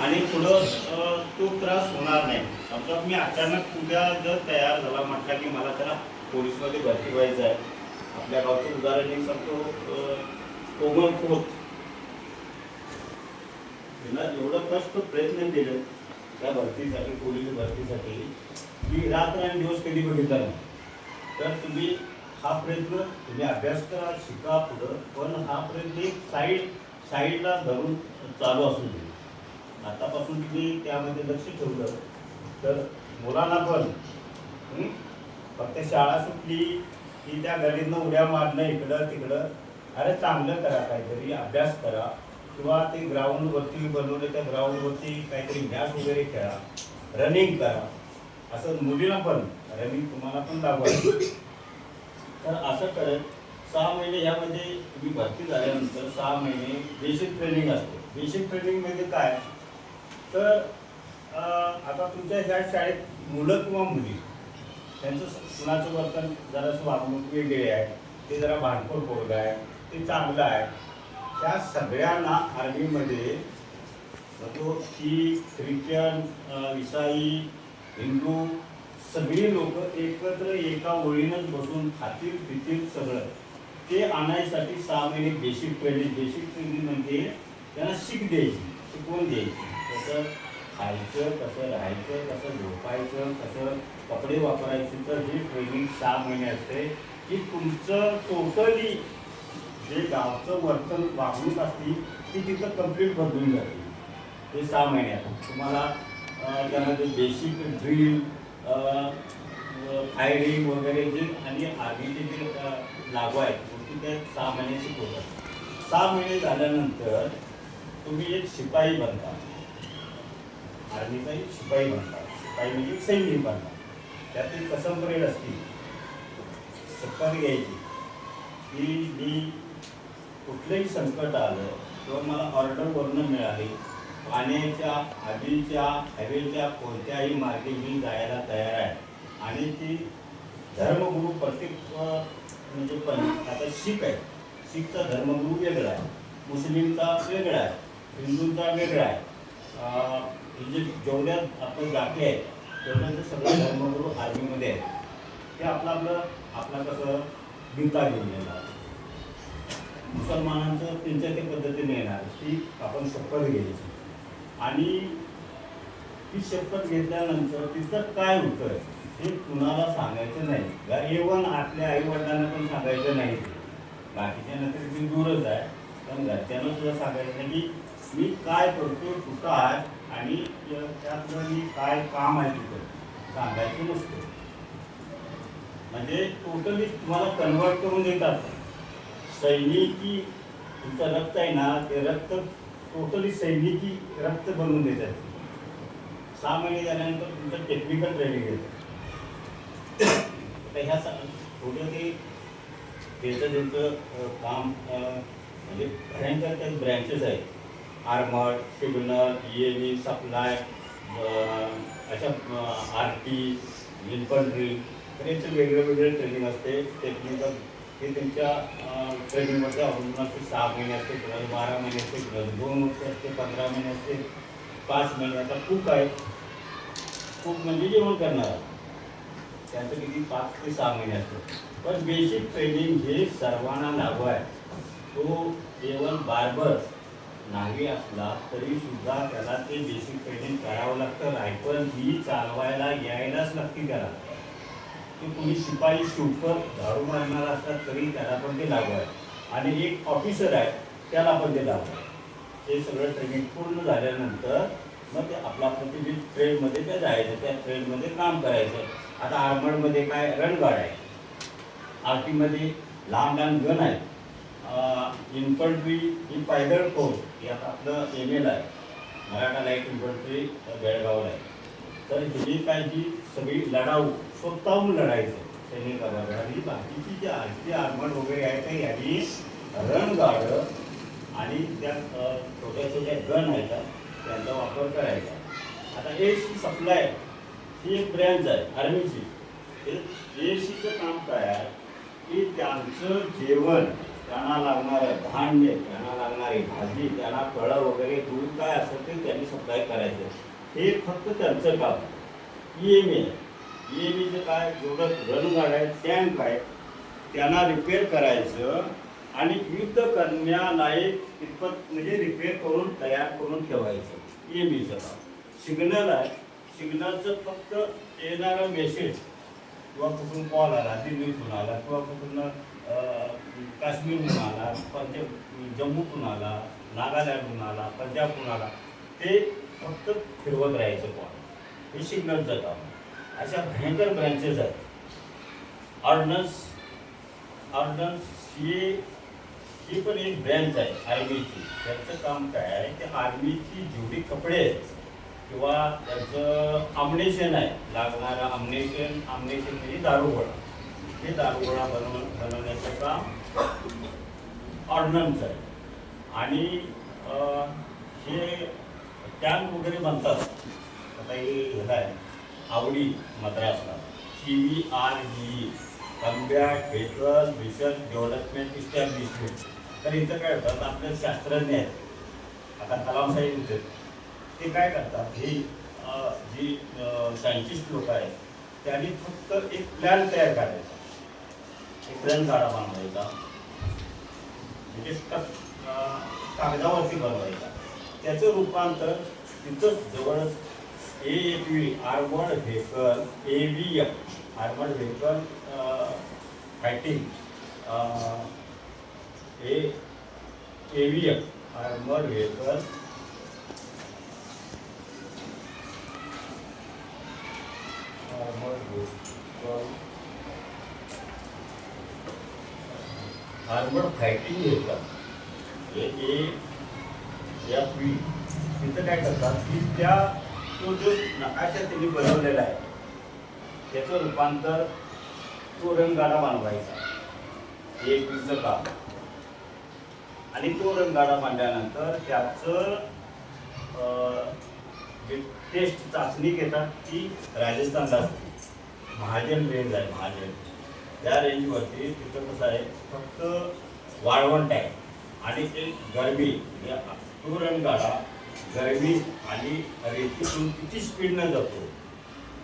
आणि पुढं तो त्रास होणार नाही. समजा मी अचानक उद्या जर तयार झाला म्हटला की मला त्याला पोलीसमध्ये भरती व्हायचं आहे. आपल्या गावचं उदाहरण एक सांगतो, कोमल खोत एवढं कष्ट प्रयत्न केले त्या भरतीसाठी, पोलीस भरतीसाठी, की रात्र आणि दिवस कधी बघितला नाही. तर तुम्ही हा प्रयत्न, तुम्ही अभ्यास करा, शिका पुढं, पण हा प्रयत्न एक साईडला धरून चालू असू दे. आतापासून तुम्ही त्यामध्ये लक्ष ठेवलं तर मुलांना पण फक्त शाळा सुटली की त्या गलीतनं उड्या मारणं इकडं तिकडं, अरे चांगलं करा, काहीतरी अभ्यास करा, किंवा ते ग्राउंडवरती बनवले त्या ग्राउंडवरती काहीतरी मॅच वगैरे खेळा, रनिंग करा. असं मुलीला पण रनिंग तुम्हाला पण दाखवायचं. तर असं करत 6 महिने यामध्ये तुम्ही भरती झाल्यानंतर 6 महिने बेसिक ट्रेनिंग असते. बेसिक ट्रेनिंगमध्ये काय, तर आता तुमच्या ह्या शाळेत मुलं किंवा मुली त्यांचं कुणाचं वर्तन जरासं वागणूक वेगळे आहे, ते जरा भांडखोर पोरगं आहे, ते चांगलं आहे, त्या सगळ्यांना आर्मीमध्ये तो शीख, ख्रिश्चन, ईसाई, हिंदू सगळी लोक एकत्र एका ओळीनंच बसून खातील पितील सगळं ते आणायसाठी 6 महिने बेसिक ट्रेनिंग म्हणजे त्यांना शिकवून द्यायची. कसं खायचं, कसं राहायचं, कसं झोपायचं, कसं कपडे वापरायचे. तर ही ट्रेनिंग 6 महिने असते, की तुमचं टोटली जे गावचं वर्तन वागणूक असते ती तिथं कंप्लीट बदलून जाते. ते 6 महिन्यात तुम्हाला त्यामध्ये बेसिक ड्रिल, फायरिंग वगैरे जे आणि आर्मीचे जे लागू आहेत गोष्टी त्या 6 महिने शिकवतात. 6 महिने झाल्यानंतर तुम्ही एक शिपाई बनता, आर्मीचा एक शिपाई बनता. शिपाई म्हणजे सैनिक बनता. त्यातील कसं परेड असते, शपथ घ्यायची की मी कुठलंही संकट आलं किंवा मला ऑर्डरवरनं मिळाली, पाण्याच्या, आगीच्या, हवेच्या कोणत्याही मार्गे मी जायला तयार आहे. आणि ती धर्मगुरू प्रत्येक म्हणजे पण आता शीख आहे, शीखचा धर्मगुरू वेगळा आहे, मुस्लिमचा वेगळा आहे, हिंदूंचा वेगळा आहे. म्हणजे जेवढ्या आपण जाती आहेत तेवढ्यांचे सगळे धर्मगुरू आर्मीमध्ये आहेत. ते आपलं कसं गीता घेऊन येणार, मुसलमानांचं त्यांच्या ते पद्धतीने येणार, ती आपण शपथ घ्यायची. आणि ती शपथ घेतल्यानंतर तिथं काय होतं हे कुणाला सांगायचं नाही. इव्हन आपल्या आईवडिलांना पण सांगायचं नाही. बाकीच्यांना तरी ती दूरच आहे, पण घरच्यांना सुद्धा सांगायचं नाही की मी काय करतो, कुठं आहे आणि त्यातलं मी काय काम आहे तिथं सांगायचं नसतं. म्हणजे टोटली तुम्हाला कन्वर्ट करून देतात. सैनिकी तुमचं रक्त आहे ना, ते रक्त टोटली सैनिकी रक्त बनवून देतात. 6 महिने झाल्यानंतर तुमचं टेक्निकल ट्रेनिंग देतं. आता ह्या थोडं ते त्यांचं काम म्हणजे भयंकर काही ब्रँचेस आहेत. आर्मर्ड, सिग्नल, ENE, सप्लाय, अशा RT, इन्फंट्री, तर याचं वेगळे ट्रेनिंग असते. टेक्निकल हे त्यांच्या ट्रेनिंगमध्ये अवलंबून असते. 6 महिने असते, कुणाला 12 महिने असते, कुणाला 2 वर्ष असते, 15 महिने असते, 5 महिने. आता कुक आहे, कुक म्हणजे जेवण करणार, त्यांचं किती 5 ते 6 महिने असतं. पण बेसिक ट्रेनिंग हे सर्वांना लागू आहे. तो जेवण बार्बर नाही असला तरी सुद्धा त्याला ते बेसिक ट्रेनिंग करावं लागतं. रायफल ही चालवायला यायलाच लागते त्याला. की कोणी शिपाई शूटर झाडू मारणार असतात तरी त्याला पण ते लागू आहे. आणि एक ऑफिसर आहे त्याला पण ते लागू आहे. हे सगळं ट्रेनिंग पूर्ण झाल्यानंतर मग ते आपल्या जे ट्रेनमध्ये ते जायचं, त्या ट्रेनमध्ये काम करायचं. आता आर्मर्डमध्ये काय रणगाड आहे, RT लहान गन आहे, इन्फंट्री ही पायदळ फौज, ही आता आपलं ML आहे, मराठा लाईट इन्फंट्री बेळगावला आहे. तर ही काय ही सगळी लढाऊ स्वतःहून लढायचं सैनिकाबरोबर. आणि बाकीची जी RT आर्मर्ड वगैरे आहे ते यांनी रणगाड आणि त्या छोट्या गन आहेत त्यांचा वापर करायचा. आता AC सप्लाय ही एक ब्रँच आहे आर्मीची. ACचं काम काय आहे की त्यांचं जेवण त्यांना लागणारं धान्य, त्यांना लागणारी भाजी, त्यांना फळं वगैरे दूध काय असेल ते त्यांनी सप्लाय करायचं. हे फक्त त्यांचं काम. EMI आहे. EMIचं काय, जेवढं रणगाड्या आहेत, टँक आहे, त्यांना रिपेअर करायचं आणि युद्ध करण्यालायक इतपत म्हणजे रिपेअर करून तयार करून ठेवायचं. EMIचं काम. सिग्नल आहे, सिग्नलचं फक्त येणारं मेसेज किंवा कुठून कॉल आला, दिल्लीतून आला किंवा कुठून काश्मीरहून आला, जम्मूतून आला, नागालँडहून आला, पंजाबहून आला, ते फक्त फिरवत राहायचं कॉल. हे सिग्नलचं काम. अशा भयंकर ब्रँचेस आहेत. ऑर्डनन्स ही पण एक ब्रँच आहे आर्मीची. त्याचं काम काय आहे, की आर्मीची जेवढी कपडे आहेत किंवा त्याचं अम्युनिशन आहे, लागणारं अम्युनिशन म्हणजे दारुगोळा, हे दारुगोळा बनवण्याचं काम ऑर्डनन्स आहे. आणि हे टँक वगैरे बनतात. आता हे ह्याला आहे आवडी मद्रासला CVRDE, कम्बॅट व्हेटरन रिसर्च डेव्हलपमेंट इस्टॅब्लिशमेंट. तर इथं काय होतात, आपले शास्त्रज्ञ आहेत, आता कलाम साहेब इथे, ते काय करतात, ही जी सायंटिस्ट लोक आहेत त्यांनी फक्त एक प्लॅन तयार करायचा, एक प्लॅन काढा बनवायचा, म्हणजे कागदावरती बनवायचा. त्याचं रूपांतर तिथंच जवळच AFV armoured vehicle, AVF armoured vehicle fighting, AVF armoured vehicle armoured fighting vehicle AFV. तिथं काय करतात की तो जो नकाशा त्यांनी बनवलेला आहे त्याचं रूपांतर तो रणगाडा बनवायचा, AFVचं काम. आणि तो रणगाडा बांधल्यानंतर त्याचं जे टेस्ट चाचणी घेतात ती राजस्थानला असते. महाजन रेंज आहे, महाजन. त्या रेंजवरती तिथं कसं आहे, फक्त वाळवंट आहे आणि ते गरमी, तो रणगाडा गरमी आणि रेतीतून किती स्पीडनं जातो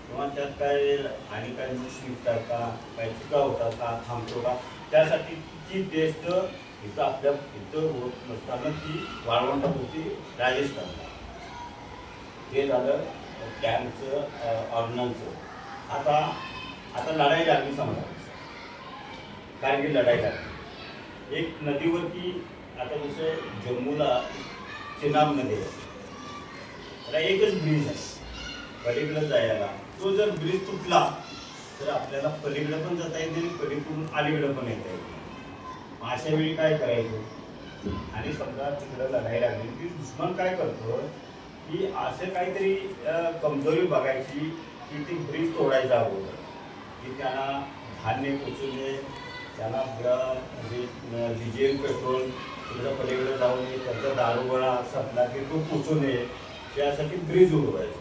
किंवा त्यात काय आणि काय मिक्स निघतात का, काय चुका होतात का, थांबतो का, त्यासाठी ती टेस्ट इथं आपल्या इथं होत नसताना ती वाळवंटात होती राजस्थानला. हे झालं टँकचं ऑर्डनन्सचं. आता लढाई लागली समजा, कारगिल लढाई लागली. एक नदीवरती, आता जसं जम्मूला चेनाब नदी आहे, त्याला एकच ब्रिज आहे पलीकडं जायला. तो जर ब्रिज तुटला तर आपल्याला पलीकडं पण जाता येईल आणि पलीकडून अलीकडं पण येता येईल. अशा वेळी काय करायचं, आणि समजा तिकडं लढाई लागली की दुश्मन काय करतो की असं काहीतरी कमजोरी बघायची की ती ब्रिज तोडायचा अगोदर, की त्यांना धान्य पोचवणे, त्यांना डिझेल पेट्रोल तिकडं पलीकडे जाऊ नये, त्यांचा दारुगोळा संपला की तो पोचू नये, त्यासाठी ब्रिज उडवायचं.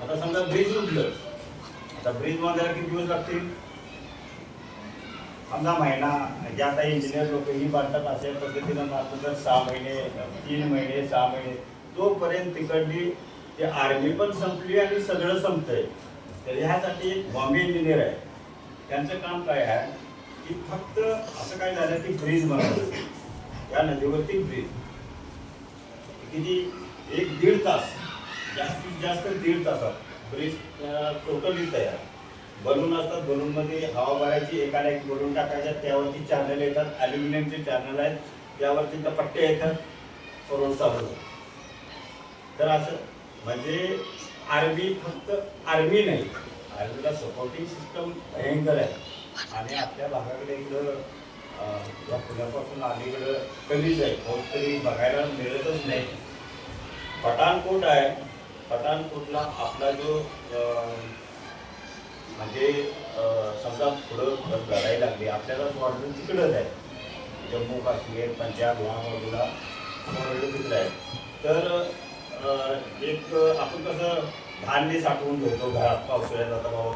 आता समजा ब्रिज उडलं, आता ब्रिज बांधायला किती दिवस लागतील, समजा महिना. जे आता इंजिनियर लोक ही बांधतात अशा पद्धतीनं बांधतात तर 6 महिने, 3 महिने, 6 महिने, तोपर्यंत तिकडली ते आर्मी पण संपली आणि सगळं संपतंय. तर ह्यासाठी एक बॉम्बे इंजिनियर आहे, त्यांचं काम काय आहे की फक्त असं काय झालं की ब्रिज बनवलं, या नदीवरती ब्रिज किती 1-1.5 तास, जास्तीत जास्त 1.5 तासात ब्रिज टोटली तयार. बलून असतात, बलूनमध्ये हवा भरायची, एकाला एक बलून टाकायच्या, त्यावरती चॅनल येतात, ॲल्युमिनियमचे चॅनल आहेत, त्यावरती त्या पट्ट्या येतात, करून चालू. तर असं म्हणजे आर्मी फक्त आर्मी नाही, आर्मीला सपोर्टिंग सिस्टम भयंकर आहे. आणि आपल्या भागाकडे इकडं या पुण्यापासून अलीकडं कमीच आहे, बहुत तरी बघायला मिळतच नाही. पठाणकोट आहे, पठाणकोटला आपला जो म्हणजे समजा पुढं लढाई लागली, आपल्याला वाटलं तिकडंच आहे, जम्मू काश्मीर, पंजाब या बाजूला तिकडं आहे. तर एक आपण कसं धान्य साठवून ठेवतो घरात पावसाळ्यात, आता बाबा